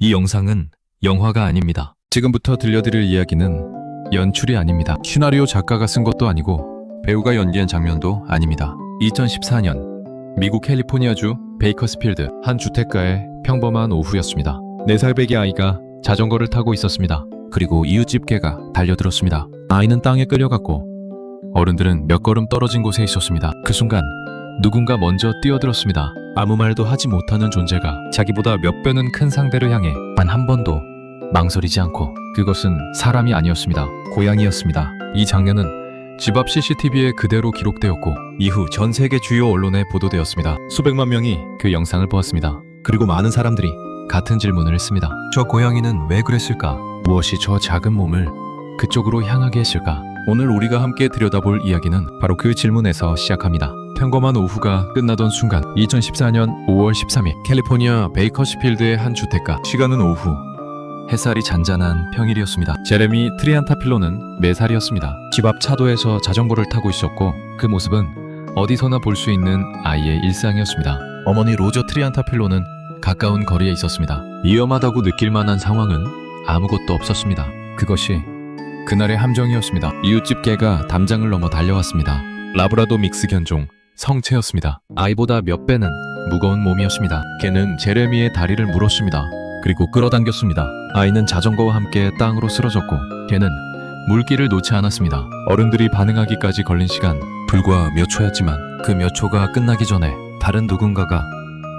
이 영상은 영화가 아닙니다. 지금부터 들려드릴 이야기는 연출이 아닙니다. 시나리오 작가가 쓴 것도 아니고 배우가 연기한 장면도 아닙니다. 2014년 미국 캘리포니아주 베이커스필드 한 주택가의 평범한 오후였습니다. 4살 배기 아이가 자전거를 타고 있었습니다. 그리고 이웃집 개가 달려들었습니다. 아이는 땅에 끌려갔고 어른들은 몇 걸음 떨어진 곳에 있었습니다. 그 순간 누군가 먼저 뛰어들었습니다. 아무 말도 하지 못하는 존재가 자기보다 몇 배는 큰 상대를 향해 단 한 번도 망설이지 않고, 그것은 사람이 아니었습니다. 고양이였습니다. 이 장면은 집 앞 CCTV에 그대로 기록되었고 이후 전 세계 주요 언론에 보도되었습니다. 수백만 명이 그 영상을 보았습니다. 그리고 많은 사람들이 같은 질문을 했습니다. 저 고양이는 왜 그랬을까? 무엇이 저 작은 몸을 그쪽으로 향하게 했을까? 오늘 우리가 함께 들여다볼 이야기는 바로 그 질문에서 시작합니다. 평범한 오후가 끝나던 순간 2014년 5월 13일 캘리포니아 베이커스필드의 한 주택가. 시간은 오후. 햇살이 잔잔한 평일이었습니다. 제레미 트리안타필로는 4살이었습니다. 집 앞 차도에서 자전거를 타고 있었고 그 모습은 어디서나 볼 수 있는 아이의 일상이었습니다. 어머니 로저 트리안타필로는 가까운 거리에 있었습니다. 위험하다고 느낄 만한 상황은 아무것도 없었습니다. 그것이 그날의 함정이었습니다. 이웃집 개가 담장을 넘어 달려왔습니다. 라브라도 믹스 견종 성체였습니다. 아이보다 몇 배는 무거운 몸이었습니다. 개는 제레미의 다리를 물었습니다. 그리고 끌어당겼습니다. 아이는 자전거와 함께 땅으로 쓰러졌고 개는 물길을 놓지 않았습니다. 어른들이 반응하기까지 걸린 시간 불과 몇 초였지만 그 몇 초가 끝나기 전에 다른 누군가가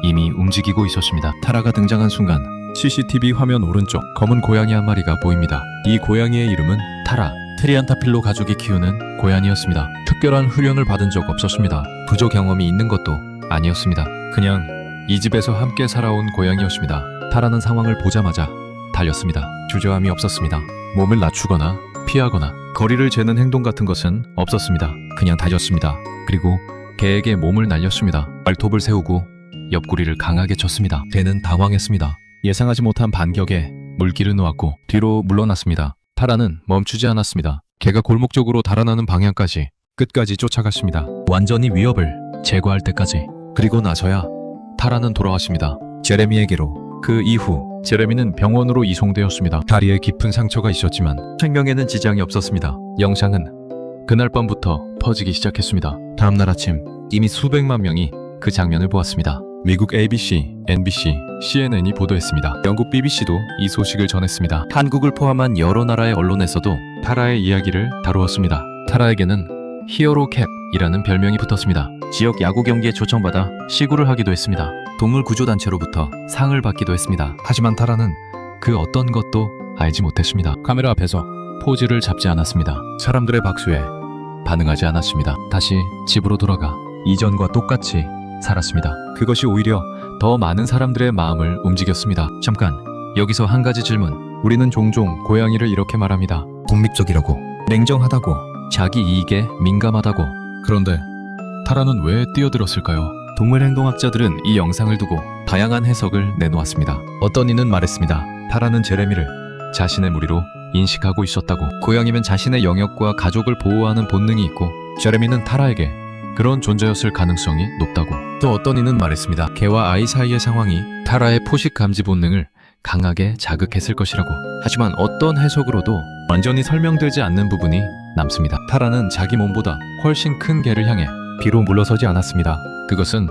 이미 움직이고 있었습니다. 타라가 등장한 순간 CCTV 화면 오른쪽 검은 고양이 한 마리가 보입니다. 이 고양이의 이름은 타라. 트리안타필로 가족이 키우는 고양이였습니다. 특별한 훈련을 받은 적 없었습니다. 부조 경험이 있는 것도 아니었습니다. 그냥 이 집에서 함께 살아온 고양이였습니다. 타라는 상황을 보자마자 달렸습니다. 주저함이 없었습니다. 몸을 낮추거나 피하거나 거리를 재는 행동 같은 것은 없었습니다. 그냥 달렸습니다. 그리고 개에게 몸을 날렸습니다. 발톱을 세우고 옆구리를 강하게 쳤습니다. 개는 당황했습니다. 예상하지 못한 반격에 물기를 놓았고 뒤로 물러났습니다. 타라는 멈추지 않았습니다. 개가 골목 쪽으로 달아나는 방향까지 끝까지 쫓아갔습니다. 완전히 위협을 제거할 때까지. 그리고 나서야 타라는 돌아왔습니다. 제레미에게로. 그 이후 제레미는 병원으로 이송되었습니다. 다리에 깊은 상처가 있었지만 생명에는 지장이 없었습니다. 영상은 그날 밤부터 퍼지기 시작했습니다. 다음날 아침 이미 수백만 명이 그 장면을 보았습니다. 미국 ABC, NBC, CNN이 보도했습니다. 영국 BBC도 이 소식을 전했습니다. 한국을 포함한 여러 나라의 언론에서도 타라의 이야기를 다루었습니다. 타라에게는 히어로 캣이라는 별명이 붙었습니다. 지역 야구 경기에 초청받아 시구를 하기도 했습니다. 동물 구조단체로부터 상을 받기도 했습니다. 하지만 타라는 그 어떤 것도 알지 못했습니다. 카메라 앞에서 포즈를 잡지 않았습니다. 사람들의 박수에 반응하지 않았습니다. 다시 집으로 돌아가 이전과 똑같이 살았습니다. 그것이 오히려 더 많은 사람들의 마음을 움직였습니다. 잠깐, 여기서 한 가지 질문. 우리는 종종 고양이를 이렇게 말합니다. 독립적이라고, 냉정하다고, 자기 이익에 민감하다고. 그런데 타라는 왜 뛰어들었을까요? 동물행동학자들은 이 영상을 두고 다양한 해석을 내놓았습니다. 어떤 이는 말했습니다. 타라는 제레미를 자신의 무리로 인식하고 있었다고. 고양이면 자신의 영역과 가족을 보호하는 본능이 있고 제레미는 타라에게 그런 존재였을 가능성이 높다고. 또 어떤 이는 말했습니다. 개와 아이 사이의 상황이 타라의 포식 감지 본능을 강하게 자극했을 것이라고. 하지만 어떤 해석으로도 완전히 설명되지 않는 부분이 남습니다. 타라는 자기 몸보다 훨씬 큰 개를 향해 비로 물러서지 않았습니다. 그것은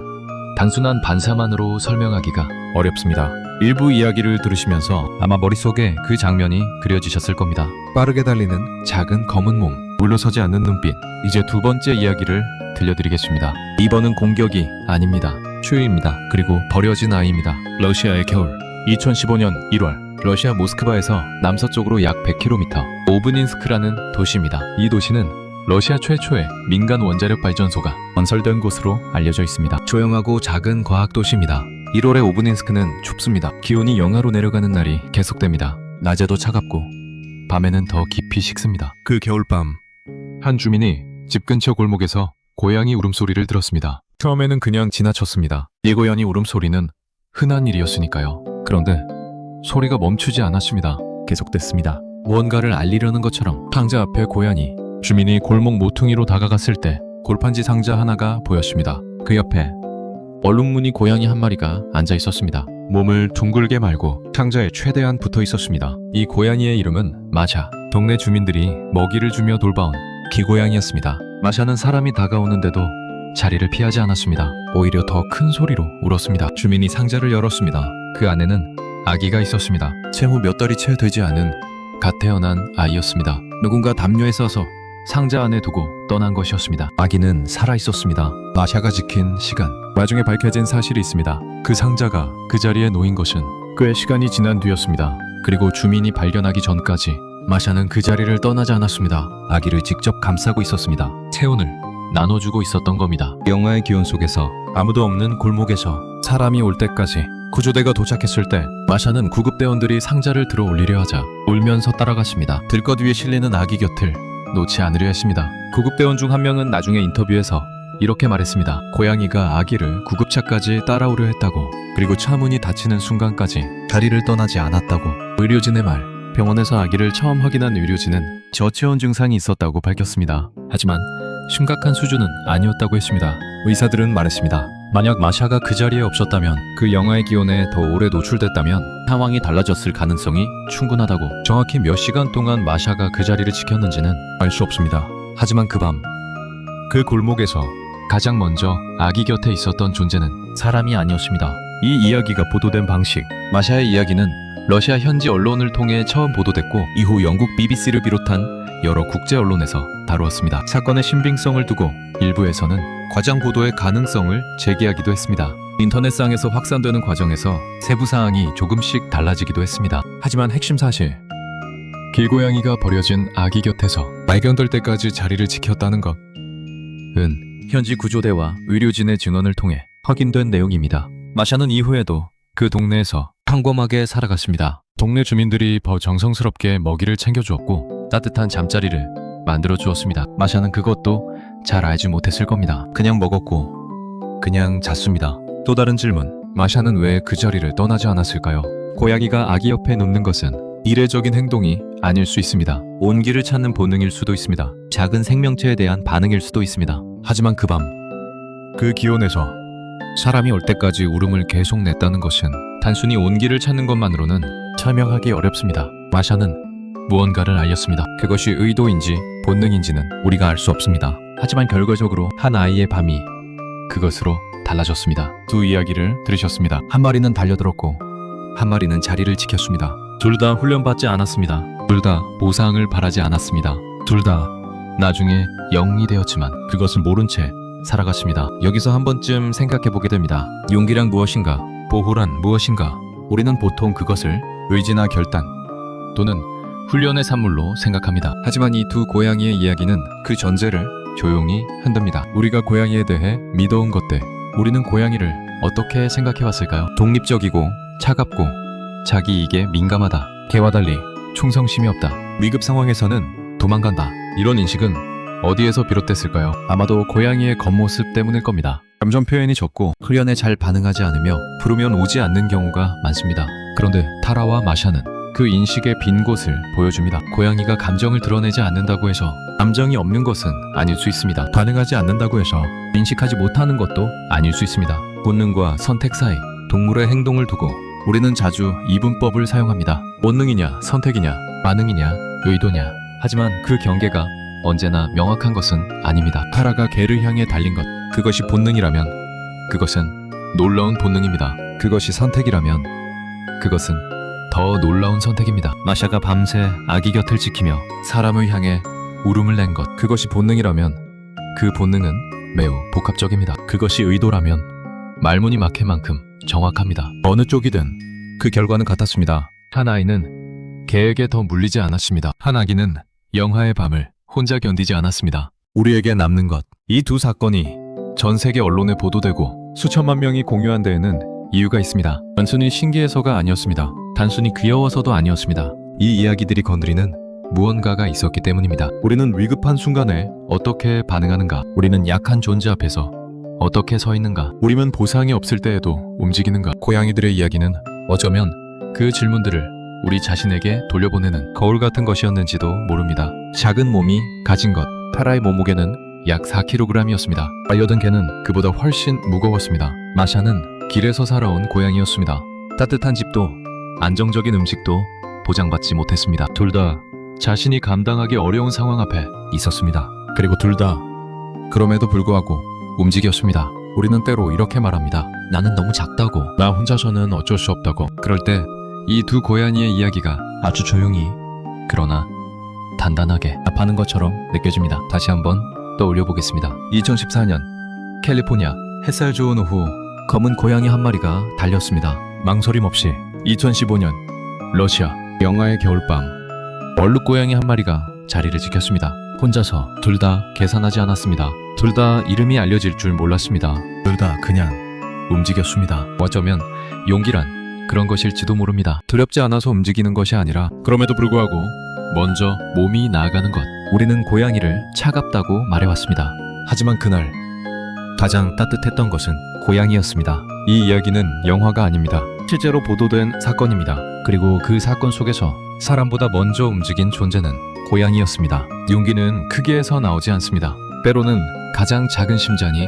단순한 반사만으로 설명하기가 어렵습니다. 일부 이야기를 들으시면서 아마 머릿속에 그 장면이 그려지셨을 겁니다. 빠르게 달리는 작은 검은 몸, 물러서지 않는 눈빛. 이제 두 번째 이야기를 들려드리겠습니다. 이번은 공격이 아닙니다. 추위입니다. 그리고 버려진 아이입니다. 러시아의 겨울. 2015년 1월 러시아 모스크바에서 남서쪽으로 약 100km 오브닌스크라는 도시입니다. 이 도시는 러시아 최초의 민간 원자력 발전소가 건설된 곳으로 알려져 있습니다. 조용하고 작은 과학도시입니다. 1월의 오브닌스크는 춥습니다. 기온이 영하로 내려가는 날이 계속됩니다. 낮에도 차갑고 밤에는 더 깊이 식습니다. 그 겨울밤 한 주민이 집 근처 골목에서 고양이 울음소리를 들었습니다. 처음에는 그냥 지나쳤습니다. 이 고양이 울음소리는 흔한 일이었으니까요. 그런데 소리가 멈추지 않았습니다. 계속됐습니다. 무언가를 알리려는 것처럼 상자 앞에 고양이. 주민이 골목 모퉁이로 다가갔을 때 골판지 상자 하나가 보였습니다. 그 옆에 얼룩무늬 고양이 한 마리가 앉아 있었습니다. 몸을 둥글게 말고 상자에 최대한 붙어 있었습니다. 이 고양이의 이름은 마샤. 동네 주민들이 먹이를 주며 돌봐온 기고양이였습니다. 마샤는 사람이 다가오는데도 자리를 피하지 않았습니다. 오히려 더 큰 소리로 울었습니다. 주민이 상자를 열었습니다. 그 안에는 아기가 있었습니다. 생후 몇 달이 채 되지 않은 갓 태어난 아이였습니다. 누군가 담요에 싸서 상자 안에 두고 떠난 것이었습니다. 아기는 살아 있었습니다. 마샤가 지킨 시간. 나중에 밝혀진 사실이 있습니다. 그 상자가 그 자리에 놓인 것은 꽤 시간이 지난 뒤였습니다. 그리고 주민이 발견하기 전까지 마샤는 그 자리를 떠나지 않았습니다. 아기를 직접 감싸고 있었습니다. 체온을 나눠주고 있었던 겁니다. 영화의 기원 속에서 아무도 없는 골목에서 사람이 올 때까지 구조대가 도착했을 때 마샤는 구급대원들이 상자를 들어 올리려 하자 울면서 따라갔습니다. 들것 위에 실리는 아기 곁을 놓지 않으려 했습니다. 구급대원 중 한 명은 나중에 인터뷰에서 이렇게 말했습니다. 고양이가 아기를 구급차까지 따라오려 했다고, 그리고 차 문이 닫히는 순간까지 자리를 떠나지 않았다고. 의료진의 말. 병원에서 아기를 처음 확인한 의료진은 저체온 증상이 있었다고 밝혔습니다. 하지만 심각한 수준은 아니었다고 했습니다. 의사들은 말했습니다. 만약 마샤가 그 자리에 없었다면, 그 영하의 기온에 더 오래 노출됐다면 상황이 달라졌을 가능성이 충분하다고. 정확히 몇 시간 동안 마샤가 그 자리를 지켰는지는 알 수 없습니다. 하지만 그 밤, 그 골목에서 가장 먼저 아기 곁에 있었던 존재는 사람이 아니었습니다. 이 이야기가 보도된 방식, 마샤의 이야기는 러시아 현지 언론을 통해 처음 보도됐고, 이후 영국 BBC를 비롯한 여러 국제 언론에서 다루었습니다. 사건의 신빙성을 두고 일부에서는 과장 보도의 가능성을 제기하기도 했습니다. 인터넷상에서 확산되는 과정에서 세부 사항이 조금씩 달라지기도 했습니다. 하지만 핵심 사실, 길고양이가 버려진 아기 곁에서 발견될 때까지 자리를 지켰다는 것은 현지 구조대와 의료진의 증언을 통해 확인된 내용입니다. 마샤는 이후에도 그 동네에서 평범하게 살아갔습니다. 동네 주민들이 정성스럽게 먹이를 챙겨주었고 따뜻한 잠자리를 만들어 주었습니다. 마샤는 그것도 잘 알지 못했을 겁니다. 그냥 먹었고 그냥 잤습니다. 또 다른 질문. 마샤는 왜 그 자리를 떠나지 않았을까요? 고양이가 아기 옆에 눕는 것은 이례적인 행동이 아닐 수 있습니다. 온기를 찾는 본능일 수도 있습니다. 작은 생명체에 대한 반응일 수도 있습니다. 하지만 그 밤, 그 기온에서 사람이 올 때까지 울음을 계속 냈다는 것은 단순히 온기를 찾는 것만으로는 설명하기 어렵습니다. 마샤는 무언가를 알렸습니다. 그것이 의도인지 본능인지는 우리가 알 수 없습니다. 하지만 결과적으로 한 아이의 밤이 그것으로 달라졌습니다. 두 이야기를 들으셨습니다. 한 마리는 달려들었고 한 마리는 자리를 지켰습니다. 둘 다 훈련받지 않았습니다. 둘 다 보상을 바라지 않았습니다. 둘 다 나중에 영웅이 되었지만 그것을 모른 채 살아갔습니다. 여기서 한 번쯤 생각해보게 됩니다. 용기란 무엇인가? 보호란 무엇인가? 우리는 보통 그것을 의지나 결단 또는 훈련의 산물로 생각합니다. 하지만 이 두 고양이의 이야기는 그 전제를 조용히 흔듭니다. 우리가 고양이에 대해 믿어온 것들, 우리는 고양이를 어떻게 생각해왔을까요? 독립적이고 차갑고 자기 이익에 민감하다. 개와 달리 충성심이 없다. 위급 상황에서는 도망간다. 이런 인식은 어디에서 비롯됐을까요? 아마도 고양이의 겉모습 때문일 겁니다. 감정 표현이 적고 훈련에 잘 반응하지 않으며 부르면 오지 않는 경우가 많습니다. 그런데 타라와 마샤는 그 인식의 빈 곳을 보여줍니다. 고양이가 감정을 드러내지 않는다고 해서 감정이 없는 것은 아닐 수 있습니다. 반응하지 않는다고 해서 인식하지 못하는 것도 아닐 수 있습니다. 본능과 선택 사이 동물의 행동을 두고 우리는 자주 이분법을 사용합니다. 본능이냐, 선택이냐, 반응이냐, 의도냐. 하지만 그 경계가 언제나 명확한 것은 아닙니다. 타라가 개를 향해 달린 것, 그것이 본능이라면 그것은 놀라운 본능입니다. 그것이 선택이라면 그것은 더 놀라운 선택입니다. 마샤가 밤새 아기 곁을 지키며 사람을 향해 울음을 낸 것, 그것이 본능이라면 그 본능은 매우 복합적입니다. 그것이 의도라면 말문이 막힐 만큼 정확합니다. 어느 쪽이든 그 결과는 같았습니다. 한 아이는 개에게 더 물리지 않았습니다. 한 아기는 영하의 밤을 혼자 견디지 않았습니다. 우리에게 남는 것. 이 두 사건이 전 세계 언론에 보도되고 수천만 명이 공유한 데에는 이유가 있습니다. 단순히 신기해서가 아니었습니다. 단순히 귀여워서도 아니었습니다. 이 이야기들이 건드리는 무언가가 있었기 때문입니다. 우리는 위급한 순간에 어떻게 반응하는가? 우리는 약한 존재 앞에서 어떻게 서 있는가? 우리는 보상이 없을 때에도 움직이는가? 고양이들의 이야기는 어쩌면 그 질문들을 우리 자신에게 돌려보내는 거울 같은 것이었는지도 모릅니다. 작은 몸이 가진 것. 타라의 몸무게는 약 4kg이었습니다. 반려된 개는 그보다 훨씬 무거웠습니다. 마샤는 길에서 살아온 고양이였습니다. 따뜻한 집도 안정적인 음식도 보장받지 못했습니다. 둘 다 자신이 감당하기 어려운 상황 앞에 있었습니다. 그리고 둘 다 그럼에도 불구하고 움직였습니다. 우리는 때로 이렇게 말합니다. 나는 너무 작다고. 나 혼자서는 어쩔 수 없다고. 그럴 때 이 두 고양이의 이야기가 아주 조용히 그러나 단단하게 답하는 것처럼 느껴집니다. 다시 한번 떠올려 보겠습니다. 2014년 캘리포니아 햇살 좋은 오후 검은 고양이 한 마리가 달렸습니다. 망설임 없이 2015년 러시아 영하의 겨울밤 얼룩 고양이 한 마리가 자리를 지켰습니다. 혼자서 둘 다 계산하지 않았습니다. 둘 다 이름이 알려질 줄 몰랐습니다. 둘 다 그냥 움직였습니다. 어쩌면 용기란 그런 것일지도 모릅니다. 두렵지 않아서 움직이는 것이 아니라 그럼에도 불구하고 먼저 몸이 나아가는 것. 우리는 고양이를 차갑다고 말해왔습니다. 하지만 그날 가장 따뜻했던 것은 고양이였습니다. 이 이야기는 영화가 아닙니다. 실제로 보도된 사건입니다. 그리고 그 사건 속에서 사람보다 먼저 움직인 존재는 고양이였습니다. 용기는 크기에서 나오지 않습니다. 때로는 가장 작은 심장이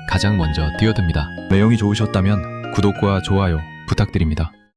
가장 먼저 뛰어듭니다. 내용이 좋으셨다면 구독과 좋아요 부탁드립니다.